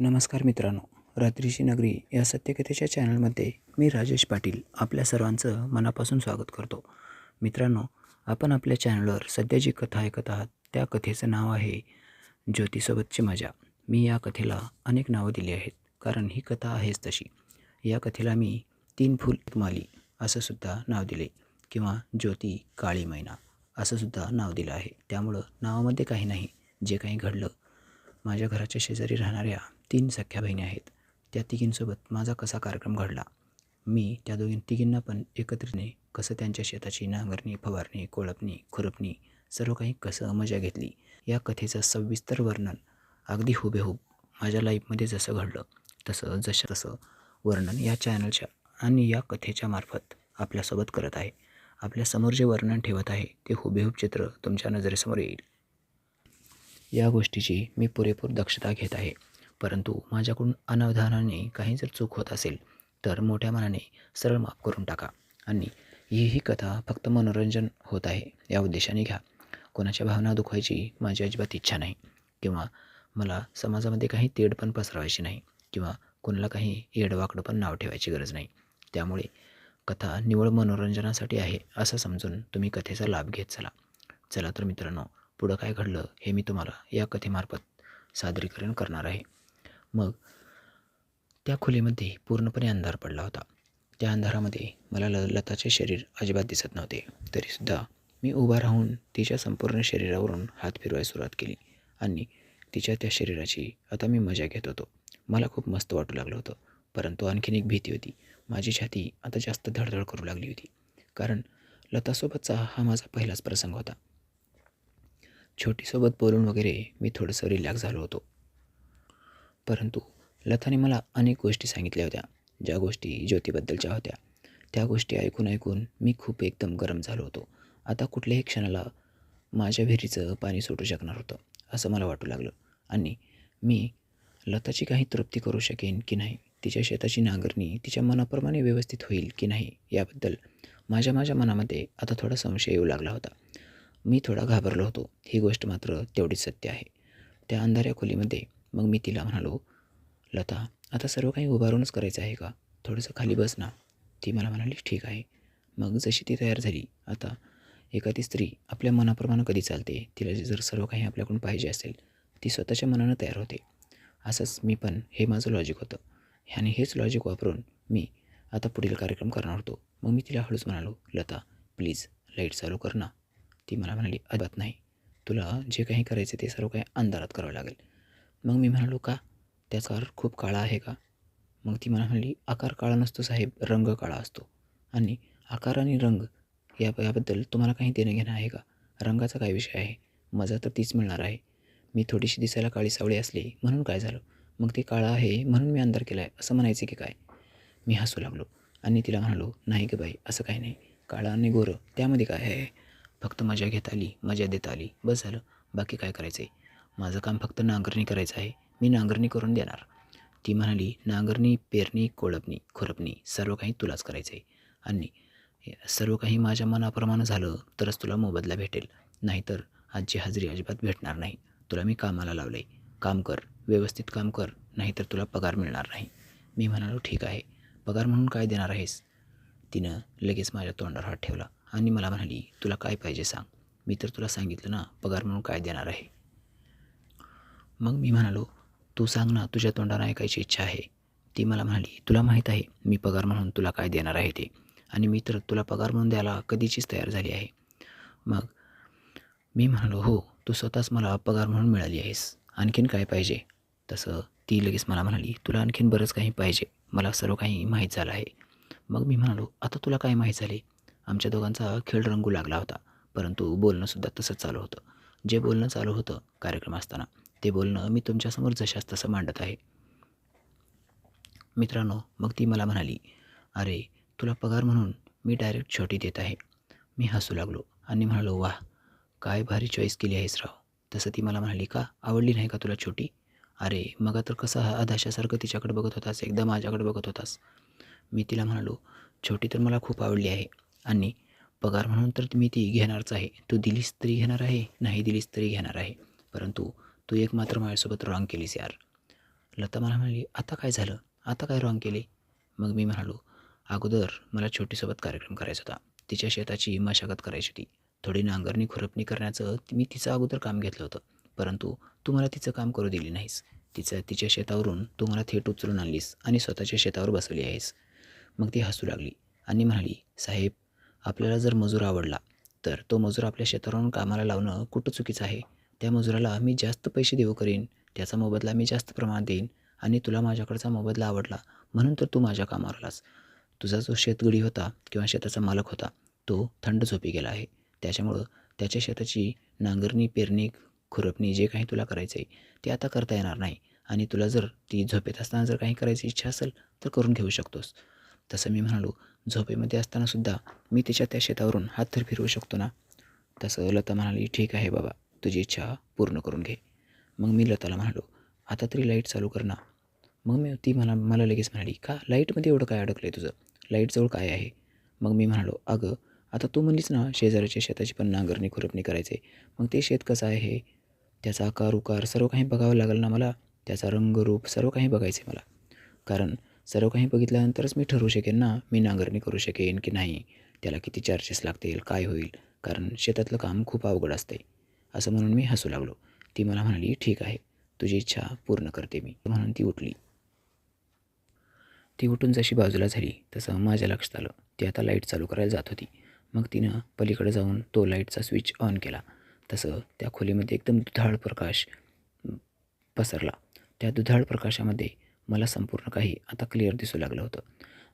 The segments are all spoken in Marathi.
नमस्कार मित्रांनो, रात्रीची नगरी या सत्यकथेच्या चॅनलमध्ये मी राजेश पाटील आपल्या सर्वांचं मनापासून स्वागत करतो. मित्रांनो, आपण आपल्या चॅनलवर सध्या जी कथा ऐकत आहात त्या कथेचं नाव आहे ज्योतीसोबतची मजा. मी या कथेला अनेक नावं दिली आहेत कारण ही कथा आहेच तशी. या कथेला मी 3 फूल एक माली असं सुद्धा नाव दिले किंवा ज्योती काळी मैना असं सुद्धा नाव दिलं आहे. त्यामुळं नावामध्ये काही नाही, जे काही घडलं. माझ्या घराच्या शेजारी राहणाऱ्या 3 सख्या बहिणी आहेत. त्या तिघींसोबत माझा कसा कार्यक्रम घडला, मी त्या तिघींना पण एकत्रितपणे कसं त्यांच्या शेताची नांगरणी, फवारणी, कोळपणी, खुरपणी सर्व काही कसं मजा घेतली, या कथेचं सविस्तर वर्णन अगदी हुबेहूब माझ्या लाईफमध्ये जसं घडलं तसं वर्णन या चॅनलच्या आणि या कथेच्या मार्फत आपल्यासोबत करत आहे. आपल्यासमोर जे वर्णन ठेवत आहे ते हुबेहूब चित्र तुमच्या नजरेसमोर येईल. या गोष्टीची मी पुरेपूर दक्षता घेत आहे, परंतु माझ्याकडून अनावधानाने काही जर चूक होत असेल तर मोठ्या मनाने सरळ माफ करून टाका. आणि ही कथा फक्त मनोरंजन होत आहे या उद्देशाने घ्या. कोणाच्या भावना दुखवायची माझी अजिबात इच्छा नाही किंवा मला समाजामध्ये काही तेढ पण पसरवायची नाही किंवा कोणाला काही येडवाकडं पण नाव ठेवायची गरज नाही. त्यामुळे कथा निव्वळ मनोरंजनासाठी आहे असं समजून तुम्ही कथेचा लाभ घेत चला तर मित्रांनो, पुढं काय घडलं हे मी तुम्हाला या कथेमार्फत सादरीकरण करणार आहे. मग त्या खोलीमध्ये पूर्णपणे अंधार पडला होता. त्या अंधारामध्ये मला लताचे शरीर अजिबात दिसत नव्हते. तरीसुद्धा मी उभा राहून तिच्या संपूर्ण शरीरावरून हात फिरवायला सुरुवात केली आणि तिच्या त्या शरीराची आता मी मजा घेत होतो. मला खूप मस्त वाटू लागलं होतं, परंतु आणखीन एक भीती होती. माझी छाती आता जास्त धडधड करू लागली होती, कारण लतासोबतचा हा माझा पहिलाच प्रसंग होता. छोटीसोबत बोलून वगैरे मी थोडंसं रिलॅक्स झालो होतो, परंतु लताने मला अनेक गोष्टी सांगितल्या होत्या. ज्या गोष्टी ज्योतीबद्दलच्या होत्या त्या गोष्टी ऐकून मी खूप एकदम गरम झालो होतो. आता कुठल्याही क्षणाला माझ्या विहिरीचं पाणी सुटू शकणार होतं असं मला वाटू लागलं. आणि मी लताची काही तृप्ती करू शकेन की नाही, तिच्या शेताची नांगरणी तिच्या मनाप्रमाणे व्यवस्थित होईल की नाही, याबद्दल माझ्या मनामध्ये आता थोडा संशय येऊ लागला होता. मी थोडा घाबरलो होतो. ही गोष्ट मात्र तेवढीच सत्य आहे. त्या अंधाऱ्या खोलीमध्ये मग मी तिला म्हणालो, लता, आता सर्व काही उभारूनच करायचं आहे का? थोडंसं खाली बस ना. ती मला म्हणाली, ठीक आहे. मग जशी ती तयार झाली, आता एखादी स्त्री आपल्या मनाप्रमाणे कधी चालते? तिला जर सर्व काही आपल्याकडून पाहिजे असेल, ती स्वतःच्या मनानं तयार होते. असंच मी पण, हे माझं लॉजिक होतं आणि हेच लॉजिक वापरून मी आता पुढील कार्यक्रम करणार होतो. मग मी तिला हळूच म्हणालो, लता प्लीज लाईट चालू कर ना. ती मला म्हणाली, अजिबात नाही, तुला जे काही करायचं ते सर्व काही अंधारात करावं लागेल. मग मी म्हणालो, का? त्याचा आकार खूप काळा आहे का? मग ती मला म्हणाली, आकार काळा नसतो साहेब, रंग काळा असतो. आणि आकार आणि रंग याबद्दल तुम्हाला काही देणं घेणं आहे का? रंगाचा काय विषय आहे? मजा तर तीच मिळणार आहे. मी थोडीशी दिसायला काळी सावळी असली म्हणून काय झालं? मग ते काळं आहे म्हणून मी अंधार केला आहे असं म्हणायचं की काय? मी हसू लागलो आणि तिला म्हणालो, नाही ग बाई, असं काही नाही. काळं आणि गोरं त्यामध्ये काय आहे? फक्त मजा घेता आली, मजा देता आली, बस झालं. बाकी काय करायचं आहे? माझं काम फक्त नांगरणी करायचं आहे, मी नांगरणी करून देणार. ती म्हणाली, नांगरणी, पेरणी, कोळपणी, खुरपणी सर्व काही तुलाच करायचं आहे आणि सर्व काही माझ्या मनाप्रमाणे झालं तरच तुला मोबदला भेटेल, नाहीतर आजची हजेरी अजिबात भेटणार नाही. तुला मी कामाला लावलं आहे, काम कर, व्यवस्थित काम कर, नाहीतर तुला पगार मिळणार नाही. मी म्हणालो, ठीक आहे, पगार म्हणून काय देणार आहेस? तिनं लगेच माझ्या तोंडावर हात ठेवला आणि मला म्हणाली, तुला काय पाहिजे सांग. मी तर तुला सांगितलं ना, पगार म्हणून काय देणार आहे. मग मी म्हणालो, तू सांग ना, तुझ्या तोंडाने ऐकायची इच्छा आहे. ती मला म्हणाली, तुला माहीत आहे मी पगार म्हणून तुला काय देणार आहे ते, आणि मी तर तुला पगार म्हणून द्यायला कधीचीच तयार झाली आहे. मग मी म्हणालो, हो, तू स्वतःच मला पगार म्हणून मिळाली आहेस, आणखीन काय पाहिजे? तसं ती लगेच मला म्हणाली, तुला आणखीन बरंच काही पाहिजे, मला सर्व काही माहीत झालं आहे. मग मी म्हणालो, आता तुला काय माहीत झाले? आमच्या दोघांचा खेळ रंगू लागला होता, परंतु बोलणंसुद्धा तसंच चालू होतं. जे बोलणं चालू होतं कार्यक्रम असताना ते बोलणं मी तुमच्यासमोर जशास तसं मांडत आहे. मित्रांनो, मग ती मला म्हणाली, अरे, तुला पगार म्हणून मी डायरेक्ट छोटी देत आहे. मी हसू लागलो आणि म्हणालो, वाह, काय भारी चॉईस केली आहेस राव. तसं ती मला म्हणाली, का आवडली नाही का तुला छोटी? अरे, मग तर कसं अधाशासारखं तिच्याकडे बघत होतास, एकदा माझ्याकडे बघत होतास. मी तिला म्हणालो, छोटी तर मला खूप आवडली आहे आणि पगार म्हणून तर मी ती घेणारच आहे. तू दिलीस तरी घेणार आहे, नाही दिलीस तरी घेणार आहे, परंतु तू एक मात्र माझ्यासोबत रॉंग केलीस यार. लता मला म्हणाली, आता काय झालं? आता काय रॉंग केले? मग मी म्हणालो, अगोदर मला छोटीसोबत कार्यक्रम करायचा होता. तिच्या शेताची मशागत करायची होती. थोडी नांगरणी खुरपणी करण्याचं मी तिचं अगोदर काम घेतलं होतं. परंतु तू मला तिचं काम करू दिली नाहीस. तिच्या शेतावरून तू मला थेट उचलून आणलीस आणि स्वतःच्या शेतावर बसवली आहेस. मग ती हसू लागली आणि म्हणाली, साहेब, आपल्याला जर मजूर आवडला तर तो मजूर आपल्या शेतावरून कामाला लावणं कुठं चुकीचं आहे? त्या मजुराला मी जास्त पैसे देऊ करीन, त्याचा मोबदला मी जास्त प्रमाणात देईन आणि तुला माझ्याकडचा मोबदला आवडला म्हणून तर तू माझ्या कामावर आलास. तुझा जो शेतगडी होता किंवा शेताचा मालक होता तो थंड झोपी गेला आहे. त्याच्यामुळं त्याच्या शेताची नांगरणी, पेरणी, खुरपणी जे काही तुला करायचं आहे ते आता करता येणार नाही आणि तुला जर ती झोपेत असताना जर काही करायची इच्छा असेल तर करून घेऊ शकतोस. तसं मी म्हणालो, झोपेमध्ये असतानासुद्धा मी तिच्या त्या शेतावरून हात तर फिरवू शकतो ना? तसं लता म्हणाली, ठीक आहे बाबा, तुझी इच्छा पूर्ण करून घे. मग मी लताला म्हणालो, आता तरी लाईट चालू कर ना. मग ती मला लगेच म्हणाली, का लाईटमध्ये एवढं काय अडकलं आहे तुझं? लाईटजवळ काय आहे? मग मी म्हणालो, अगं आता तू म्हणलीस ना शेजाऱ्याच्या शेताची पण नांगरणी खुरपणी करायचे, मग ते शेत कसं आहे, त्याचा आकार उकार सर्व काही बघावं लागेल ना मला. त्याचा रंग रूप सर्व काही बघायचं आहे मला. कारण सर्व काही बघितल्यानंतरच मी ठरवू शकेन ना, मी नांगरणी करू शकेन की नाही, त्याला किती चार्जेस लागतील, काय होईल. कारण शेतातलं काम खूप अवघड असते. असं म्हणून मी हसू लागलो. ती मला म्हणाली, ठीक आहे, तुझी इच्छा पूर्ण करते मी, म्हणून ती उठली. ती उठून जशी बाजूला झाली तसं माझ्या लक्षात आलं ती आता लाईट चालू करायला जात होती. मग तिनं पलीकडे जाऊन तो लाईटचा स्विच ऑन केला. तसं त्या खोलीमध्ये एकदम दुधाळ प्रकाश पसरला. त्या दुधाळ प्रकाशामध्ये मला संपूर्ण काही आता क्लिअर दिसू लागलं होतं.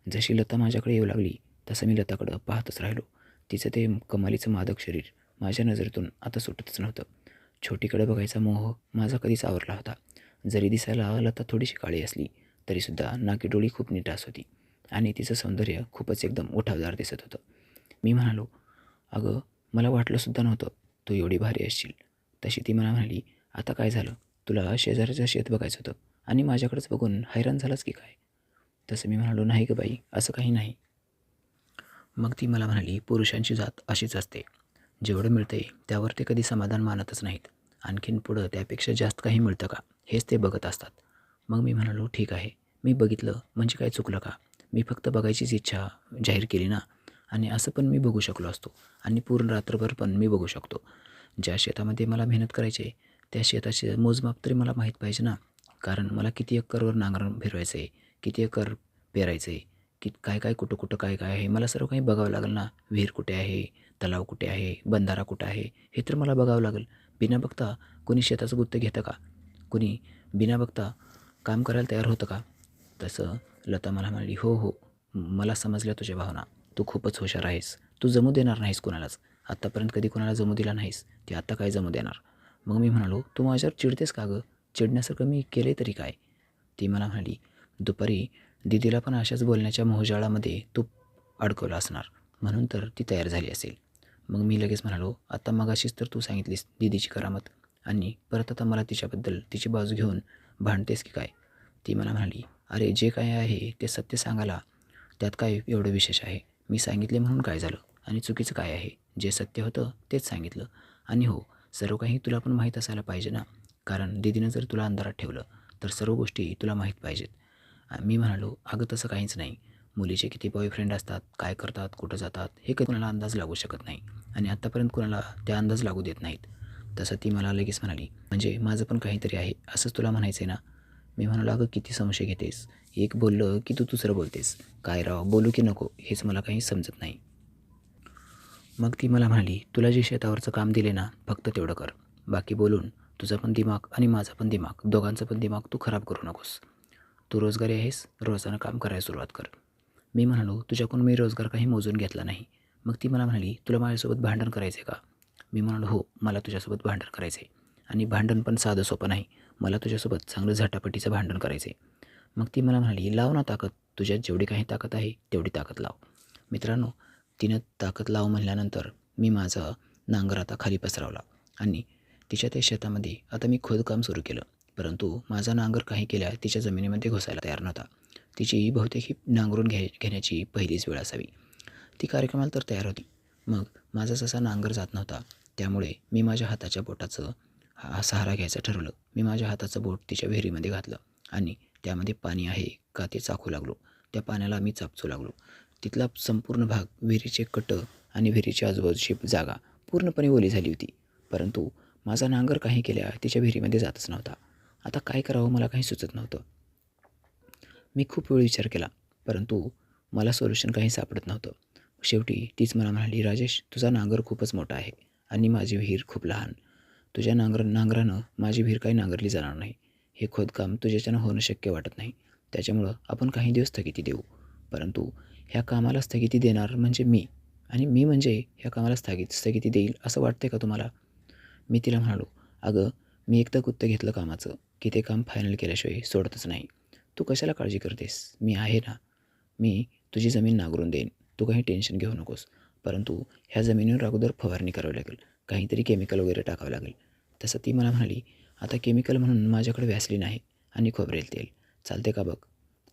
जशी लता माझ्याकडे येऊ लागली तसं मी लताकडं पाहतच राहिलो. तिचं ते कमालीचं मादक शरीर माझ्या नजरेतून आता सुटतच नव्हतं. छोटीकडे बघायचा मोह माझा कधीच आवरला होता. जरी दिसायला लता थोडीशी काळी असली तरीसुद्धा नाकी डोळी खूप नीटास होती आणि तिचं सौंदर्य खूपच एकदम उठावदार दिसत होतं. मी म्हणालो, अगं मला वाटलंसुद्धा नव्हतं तू एवढी भारी असशील. तशी ती मला म्हणाली, आता काय झालं, तुला शेजाऱ्याचं शेत बघायचं होतं आणि माझ्याकडेच बघून हैराण झालास की काय? तसं मी म्हणालो, नाही गं बाई, असं काही नाही. मग ती मला म्हणाली, पुरुषांची जात अशीच असते, जेवढं मिळतंय त्यावर ते कधी समाधान मानतच नाहीत. आणखीन पुढं त्यापेक्षा जास्त काही मिळतं का हेच ते बघत असतात. मग मी म्हणालो, ठीक आहे, मी बघितलं म्हणजे काय चुकलं का? मी फक्त बघायचीच इच्छा जाहीर केली ना. आणि असं पण मी बघू शकलो असतो आणि पूर्ण रात्रभर पण मी बघू शकतो. ज्या शेतामध्ये मला मेहनत करायची आहे त्या शेताचे मोजमाप तरी मला माहीत पाहिजे ना. कारण मला किती एकरवर नांगरण फिरवायचं आहे, किती एकर पेरायचं आहे, की काय काय कुठं कुठं काय काय आहे, मला सर्व काही बघावं लागेल ना. विहीर कुठे आहे, तलाव कुठे आहे, बंधारा कुठं आहे, हे तर मला बघावं लागेल. बिना बघता कोणी शेताचं गुत्त घेतं का? कोणी बिना बघता काम करायला तयार होतं का? तसं लता मला म्हणाली, हो हो, मला समजल्या तुझ्या भावना, तू खूपच हुशार आहेस. तू जमू देणार नाहीस कोणालाच. आत्तापर्यंत कधी कोणाला जमू दिला नाहीस, ते आत्ता काय जमू देणार? मग मी म्हणालो, तू माझ्यावर चिडतेस का गं? चिडण्यासारखं मी केले तरी काय? ती मला म्हणाली, दुपारी दीदीला पण अशाच बोलण्याच्या मोहजाळामध्ये तू अडकवलं असणार, म्हणून तर ती तयार झाली असेल. मग मी लगेच म्हणालो, आता मगाशीच तर तू सांगितलीस दीदीची करामत आणि परत आता मला तिच्याबद्दल तिची बाजू घेऊन भांडतेस की काय? ती मला म्हणाली, अरे जे काय आहे ते सत्य सांगायला त्यात काय एवढं विशेष आहे? मी सांगितले म्हणून काय झालं आणि चुकीचं काय आहे? जे सत्य होतं तेच सांगितलं. आणि हो, सर्व काही तुला पण माहीत असायला पाहिजे ना. कारण दीदीनं जर तुला अंधारात ठेवलं तर सर्व गोष्टी तुला माहीत पाहिजेत. मी म्हणालो, अगं तसं काहीच नाही. मुलीचे किती बॉयफ्रेंड असतात, काय करतात, कुठं जातात, हे कधी कोणाला अंदाज लागू शकत नाही आणि आत्तापर्यंत कोणाला ते अंदाज लागू देत नाहीत. तसं ती मला लगेच म्हणाली, म्हणजे माझं पण काहीतरी आहे असंच तुला म्हणायचं आहे ना? मी म्हणालो, अगं किती संशय घेतेस, एक बोललं की तू दुसरं बोलतेस. काय राव, बोलू की नको हेच मला काही समजत नाही. मग ती मला म्हणाली, तुला जे शेतावरचं काम दिले ना फक्त तेवढं कर. बाकी बोलून तुझा पण दिमाग आणि माझा पण दिमाग, दोघांचं पण दिमाग तू खराब करू नकोस. तू रोजगारी आहेस, रोजानं काम करायला सुरुवात कर. मी म्हणालो, तुझ्याकडून मी रोजगार काही मोजून घेतला नाही. मग ती मला म्हणाली, तुला माझ्यासोबत भांडण करायचं आहे का? मी म्हणालो, हो, मला तुझ्यासोबत भांडण करायचं आहे आणि भांडण पण साधं सोपं नाही. मला तुझ्यासोबत चांगलं झटापटीचं भांडण करायचं आहे. मग ती मला म्हणाली, लाव ना ताकद, तुझ्यात जेवढी काही ताकद आहे तेवढी ताकद लाव. मित्रांनो, तिनं ताकद लाव म्हणल्यानंतर मी माझा नांगर आता खाली पसरवला आणि तिच्या त्या शेतामध्ये आता मी खोदकाम सुरू केलं. परंतु माझा नांगर काही केल्या तिच्या जमिनीमध्ये घुसायला तयार नव्हता. तिची बहुतेक ही नांगरून घेण्याची पहिलीच वेळ असावी. ती कार्यक्रमाला तर तयार होती. मग माझा जसा नांगर जात नव्हता त्यामुळे मी माझ्या हाताच्या बोटाचं सहारा घ्यायचं ठरवलं. मी माझ्या हाताचं बोट तिच्या विहिरीमध्ये घातलं आणि त्यामध्ये पाणी आहे का ते चाखू लागलो. त्या पाण्याला मी चापचू लागलो. तिथला संपूर्ण भाग, विहिरीचे कट आणि विहिरीच्या आजूबाजूची जागा पूर्णपणे ओली झाली होती. परंतु माझा नांगर काही केल्या तिच्या विहिरीमध्ये जातच नव्हता. आता काय करावं मला काही सुचत नव्हतं. मी खूप वेळ विचार केला, परंतु मला सोल्युशन काही सापडत नव्हतं. शेवटी तीच मला म्हणाली, "राजेश, तुझा नांगर खूपच मोठा आहे आणि माझी विहीर खूप लहान. तुझ्या नांगरानं माझी विहीर काही नांगरली जाणार नाही. हे खोदकाम तुझ्याच्यानं होणं शक्य वाटत नाही. त्याच्यामुळं आपण काही दिवस स्थगिती देऊ. परंतु ह्या कामाला स्थगिती देणार म्हणजे मी, आणि मी म्हणजे ह्या कामाला स्थगिती देईल असं वाटतंय का तुम्हाला?" मी तिला म्हणालो, "अगं, मी एकदा गुत्त घेतलं कामाचं की ते काम फायनल केल्याशिवाय सोडतच नाही. तू कशाला काळजी करतेस? मी आहे ना. मी तुझी जमीन नांगरून देईन. तू काही टेन्शन घेऊ नकोस. परंतु ह्या जमिनीवर अगोदर फवारणी करावी लागेल. काहीतरी केमिकल वगैरे टाकावं लागेल." तसं ती मला म्हणाली, "आता केमिकल म्हणून माझ्याकडे व्हॅसलीन आहे आणि खोबरेल तेल. चालते का बघ?"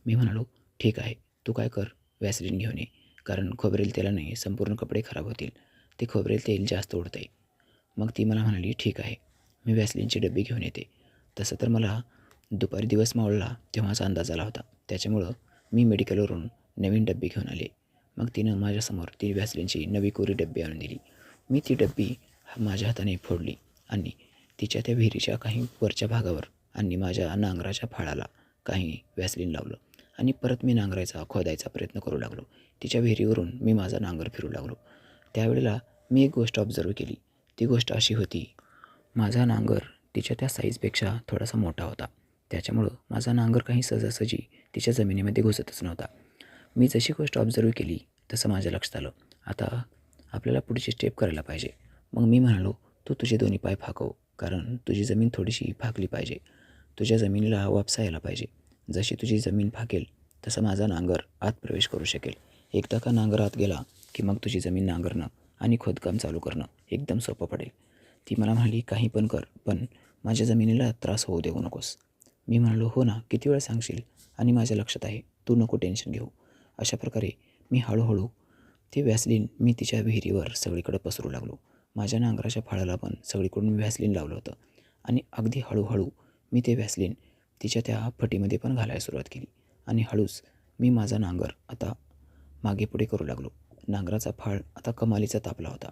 मी म्हणालो, "ठीक आहे. तू काय कर, व्हॅसलीन घेऊन ये. कारण खोबरेल तेलाने संपूर्ण कपडे खराब होतील. ते खोबरेल तेल जास्त उडतंय." मग ती मला म्हणाली, "ठीक आहे. मी व्हॅसलीनची डब्बी घेऊन येते." तसं तर मला दुपारी दिवस मावळला तेव्हाचा अंदाज आला होता. त्याच्यामुळं मी मेडिकलवरून नवीन डब्बी घेऊन आले. मग तिनं माझ्यासमोर ती व्हॅसलीनची नवी कोरी डब्बी आणून दिली. मी ती डब्बी माझ्या हाताने फोडली आणि तिच्या त्या विहिरीच्या काही वरच्या भागावर आणि माझ्या नांगराच्या फाळाला काही व्हॅसलीन लावलं आणि परत मी खोदायचा प्रयत्न करू लागलो. तिच्या विहिरीवरून मी माझा नांगर फिरू लागलो. त्यावेळेला मी एक गोष्ट ऑब्झर्व केली. ती गोष्ट अशी होती, माझा नांगर तिच्या त्या साईजपेक्षा थोडासा मोठा होता. त्याच्यामुळं माझा नांगर काही सहजासहजी तिच्या जमिनीमध्ये घुसतच नव्हता. मी जशी गोष्ट ऑब्झर्व केली तसं माझ्या लक्षात आलं, आता आपल्याला पुढची स्टेप करायला पाहिजे. मग मी म्हणालो, "तू तुझे दोन्ही पाय फाकव, कारण तुझी जमीन थोडीशी फाकली पाहिजे. तुझ्या जमिनीला वापसा यायला पाहिजे. जशी तुझी जमीन फाकेल तसं माझा नांगर आत प्रवेश करू शकेल. एकदा का नांगर आत गेला की मग तुझी जमीन नांगरणं आणि खोदकाम चालू करणं एकदम सोपं पडेल." ती मला म्हणाली, "काही पण कर, पण माझ्या जमिनीला त्रास होऊ देऊ नकोस." मी म्हणालो, "हो ना, किती वेळ सांगशील, आणि माझ्या लक्षात आहे, तू नको टेन्शन घेऊ." अशा प्रकारे मी हळूहळू ते व्हॅसलीन मी तिच्या विहिरीवर सगळीकडे पसरू लागलो. माझ्या नांगराच्या फाळाला पण सगळीकडून मी व्हॅसलीन लावलं होतं आणि अगदी हळूहळू मी ते व्हॅसलीन तिच्या त्या फटीमध्ये पण घालायला सुरुवात केली आणि हळूच मी माझा नांगर आता मागे पुढे करू लागलो. नांगराचा फाळ आता कमालीचा तापला होता.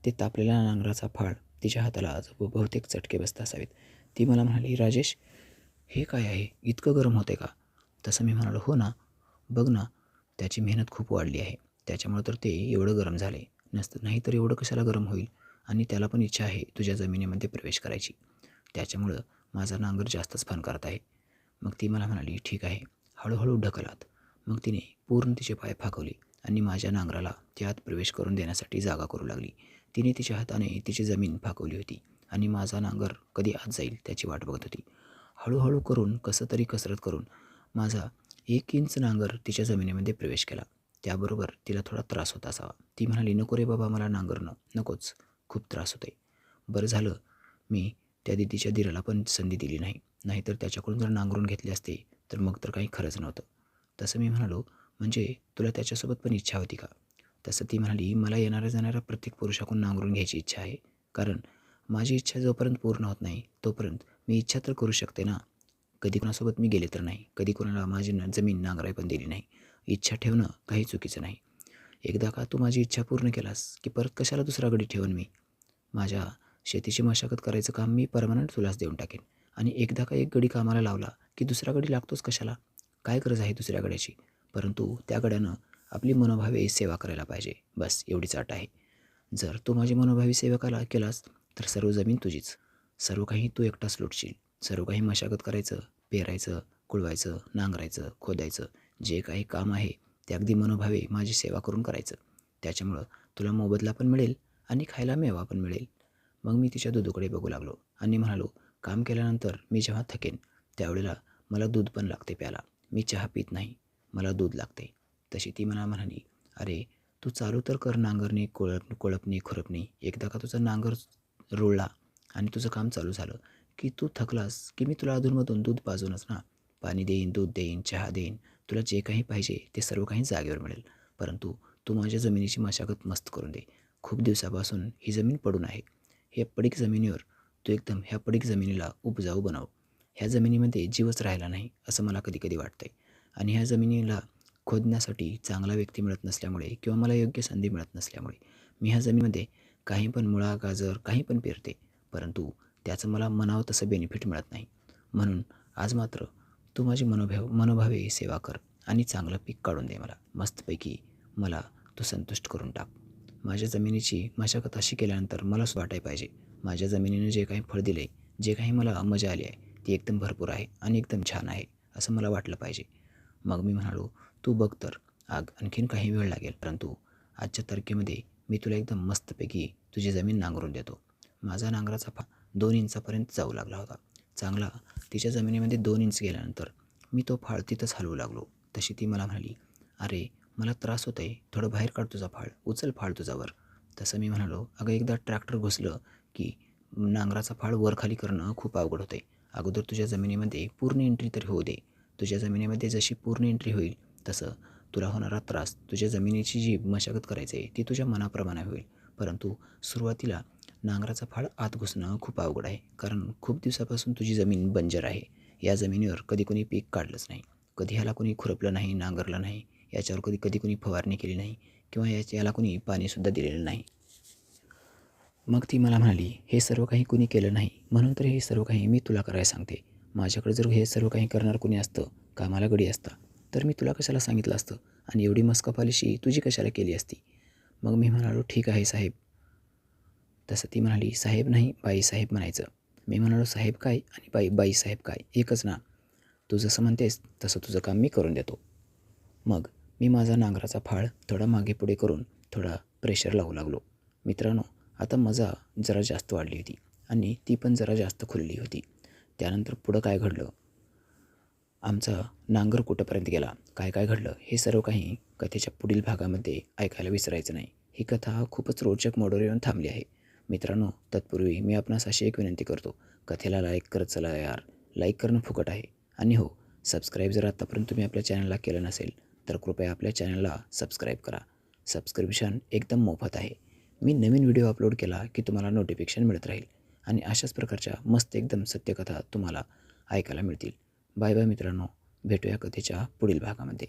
ते तापलेला नांगराचा फाळ तिच्या हाताला बहुतेक चटके बसत असावेत. ती मला म्हणाली, "राजेश, हे काय आहे? इतकं गरम होते का?" तसं मी म्हणालो, "हो ना, बघ ना, त्याची मेहनत खूप वाढली आहे. त्याच्यामुळं तर ते एवढं गरम झाले. नाही तर एवढं कशाला गरम होईल? आणि त्याला पण इच्छा आहे तुझ्या जमिनीमध्ये प्रवेश करायची. त्याच्यामुळं माझा नांगर जास्तच फन करत आहे." मग ती मला म्हणाली, "ठीक आहे, हळूहळू ढकलात." मग तिने पूर्ण तिचे पाय फाकवले आणि माझ्या नांगराला त्यात प्रवेश करून देण्यासाठी जागा करू लागली. तिने तिच्या हाताने तिची जमीन फाकवली होती आणि माझा नांगर कधी आत जाईल त्याची वाट बघत होती. हळूहळू करून कसं तरी कसरत करून माझा 1 इंच नांगर तिच्या जमिनीमध्ये प्रवेश केला. त्याबरोबर तिला थोडा त्रास होत असावा. ती म्हणाली, "नको रे बाबा, मला नांगरणं नकोच, खूप त्रास होतोय." बरं झालं मी त्या दिदीच्या दिराला पण संधी दिली नाही. नाहीतर त्याच्याकडून जर नांगरून घेतले असते तर मग तर काही खरंच नव्हतं. तसं मी म्हणालो, "म्हणजे तुला त्याच्यासोबत पण इच्छा होती का?" तसं ती म्हणाली, "मला येणाऱ्या जाणाऱ्या प्रत्येक पुरुषाकडून नांगरून घ्यायची इच्छा आहे. कारण माझी इच्छा जोपर्यंत पूर्ण होत नाही तोपर्यंत मी इच्छा तर करू शकते ना. कधी कोणासोबत मी गेले तर नाही. कधी कोणाला माझी जमीन नांगराय पण दिली नाही. इच्छा ठेवणं काही चुकीचं नाही. एकदा का तू माझी इच्छा पूर्ण केलास की परत कशाला दुसरा गडी ठेवन मी. माझ्या शेतीची मशागत करायचं काम मी परमनंट तुलाच देऊन टाकेन. आणि एकदा का एक गडी कामाला लावला की दुसरा गडी लागतोच कशाला? काय गरज आहे दुसऱ्या गड्याची? परंतु त्या गड्यानं आपली मनोभावे सेवा करायला पाहिजे. बस एवढीच अट आहे. जर तू माझी मनोभावी सेवा केलास तर सर्व जमीन तुझीच. सर्व काही तू एकटाच लुटशील. सर्व काही मशागत करायचं, पेरायचं, कुळवायचं, नांगरायचं, खोदायचं, जे काही काम आहे ते अगदी मनोभावे माझी सेवा करून करायचं. त्याच्यामुळं तुला मोबदला पण मिळेल आणि खायला मेवा पण मिळेल." मग मी तिच्या दुधाकडे बघू लागलो आणि म्हणालो, "काम केल्यानंतर मी जेव्हा थकेन त्यावेळेला मला दूध पण लागते प्यायला. मी चहा पित नाही, मला दूध लागते." तशी ती मला म्हणाली, "अरे, तू चालू तर कर नांगरणी, कोळपणी, खुरपणी. एकदा का तुझा नांगर रुळला आणि तुझं काम चालू झालं की तू थकलास की मी तुला अधूनमधून दूध पाजूनच ना. पाणी देईन, दूध देईन, चहा देईन. तुला जे काही पाहिजे ते सर्व काही जागेवर मिळेल. परंतु तू माझ्या जमिनीची मशागत मस्त करून दे. खूप दिवसापासून ही जमीन पडून आहे. ह्या पडीक जमिनीवर तू एकदम ह्या पडीक जमिनीला उपजाऊ बनव. ह्या जमिनीमध्ये जीवच राहिला नाही असं मला कधी कधी वाटतं आहे. आणि ह्या जमिनीला खोदण्यासाठी चांगला व्यक्ती मिळत नसल्यामुळे किंवा मला योग्य संधी मिळत नसल्यामुळे मी ह्या जमिनीमध्ये काही पण मुळा गाजर काही पण पेरते, परंतु त्याचं मला म्हणावं तसं बेनिफिट मिळत नाही. म्हणून आज मात्र तू माझी मनोभावे सेवा कर आणि चांगलं पीक काढून दे मला. मस्तपैकी मला तू संतुष्ट करून टाक. माझ्या जमिनीची मशागत अशी केल्यानंतर मला असं वाटायला पाहिजे माझ्या जमिनीने जे काही फळ दिले, जे काही मला मजा आली आहे ती एकदम भरपूर आहे आणि एकदम छान आहे असं मला वाटलं पाहिजे. मग मी म्हणालो, तू बघ तर आणखीन काही वेळ लागेल, परंतु आजच्या तारखेमध्ये मी तुला एकदम मस्तपैकी तुझी जमीन नांगरून देतो. माझा नांगराचा 2 इंचापर्यंत जाऊ लागला होता. चांगला तिच्या जमिनीमध्ये 2 इंच गेल्यानंतर मी तो फाळ तिथंच हलवू लागलो. तशी ती मला म्हणाली, अरे मला त्रास होत आहे, थोडं बाहेर काढ तुझा फाळ, उचल फाळ तुझावर. तसं मी म्हणालो, अगं एकदा ट्रॅक्टर घुसलं की नांगराचा फाळ वरखाली करणं खूप अवघड होतं आहे. अगोदर तुझ्या जमिनीमध्ये पूर्ण एंट्री तरी होऊ दे. तुझ्या जमिनीमध्ये जशी पूर्ण एंट्री होईल तसं तुला होणारा त्रास, तुझ्या जमिनीची जी मशागत करायची आहे ती तुझ्या मनाप्रमाणे होईल. परंतु सुरुवातीला नांगराचा फाळ आत घुसणं खूप अवघड आहे, कारण खूप दिवसापासून तुझी जमीन बंजर आहे. या जमिनीवर कधी कोणी पीक काढलंच नाही, कधी ह्याला कोणी खुरपलं नाही, नांगरलं नाही, याच्यावर कधी कधी कोणी फवारणी केली नाही किंवा याला कोणी पाणीसुद्धा दिलेलं नाही. मग ती मला म्हणाली, हे सर्व काही कुणी केलं नाही म्हणून तर हे सर्व काही मी तुला करायला सांगते. माझ्याकडे जर हे सर्व काही करणार कोणी असतं, कामाला गडी असता, तर मी तुला कशाला सांगितलं असतं आणि एवढी मस्का पॉलिशी तुझी कशाला केली असती. मग मी म्हणालो, ठीक आहे साहेब. तसं ती म्हणाली, साहेब नाही बाईसाहेब म्हणायचं. मी म्हणालो, साहेब काय आणि बाईसाहेब काय एकच ना. तू जसं म्हणतेस तसं तुझं काम मी करून देतो. मग मी माझा नांगराचा फाळ थोडा मागे पुढे करून थोडा प्रेशर लावू लागलो. मित्रांनो, आता मजा जरा जास्त वाढली होती आणि ती पण जरा जास्त खुलली होती. त्यानंतर पुढं काय घडलं, आमचा नांगर कुठंपर्यंत गेला, काय काय घडलं, हे सर्व काही कथेच्या पुढील भागामध्ये ऐकायला विसरायचं नाही. ही कथा खूपच रोचक मोडवर येऊन थांबली आहे. मित्रांनो, तत्पूर्वी मी आपणास अशी एक विनंती करतो, कथेला लाईक करत चला यार. लाईक करणं फुकट आहे. आणि हो, सबस्क्राईब जर आत्तापर्यंत तुम्ही आपल्या चॅनलला केलं नसेल तर कृपया आपल्या चॅनलला सबस्क्राईब करा. सबस्क्रिप्शन एकदम मोफत आहे. मी नवीन व्हिडिओ अपलोड केला की तुम्हाला नोटिफिकेशन मिळत राहील आणि अशाच प्रकारच्या मस्त एकदम सत्यकथा तुम्हाला ऐकायला मिळतील. बाय बाय मित्रांनो, भेटूया कथेच्या पुढील भागामध्ये.